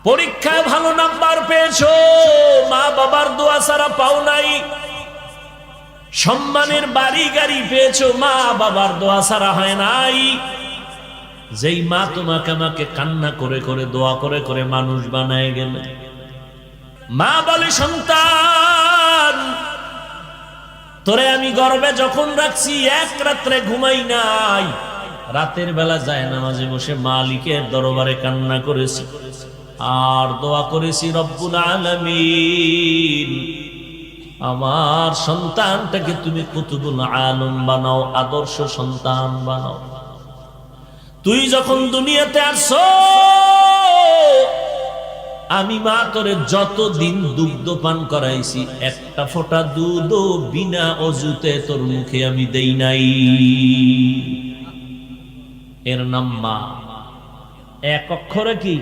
পরীক্ষায় ভালো নাম্বার পেয়েছো, মা বাবার দোয়া ছাড়া পাও নাই। সম্মানের বাড়ি গাড়ি পেয়েছো, মা বাবার দোয়া ছাড়া হয় নাই। যেই মা তোমাকে আমাকে কান্না করে করে দোয়া করে করে মানুষ বানায় গেল, মা বলে সন্তান তোরে আমি গর্বে যখন রাখছি এক রাত্রে ঘুমাই নাই, রাতের বেলা যায় নামাজে বসে মালিকের দরবারে কান্না করেছি আর দোয়া করেছি, রব্বুল আলামিন আমার সন্তানটাকে তুমি কুতুবুল আলম বানাও, আদর্শ সন্তান বানাও। তুই যখন দুনিয়াতে আসছো আমি মা তোরে যতদিন দুগ্ধ পান করাইছি একটা ফোঁটা দুধও বিনা অজুতে তোর মুখে আমি দেই নাই। এর নাম মা। এক অক্ষরে কি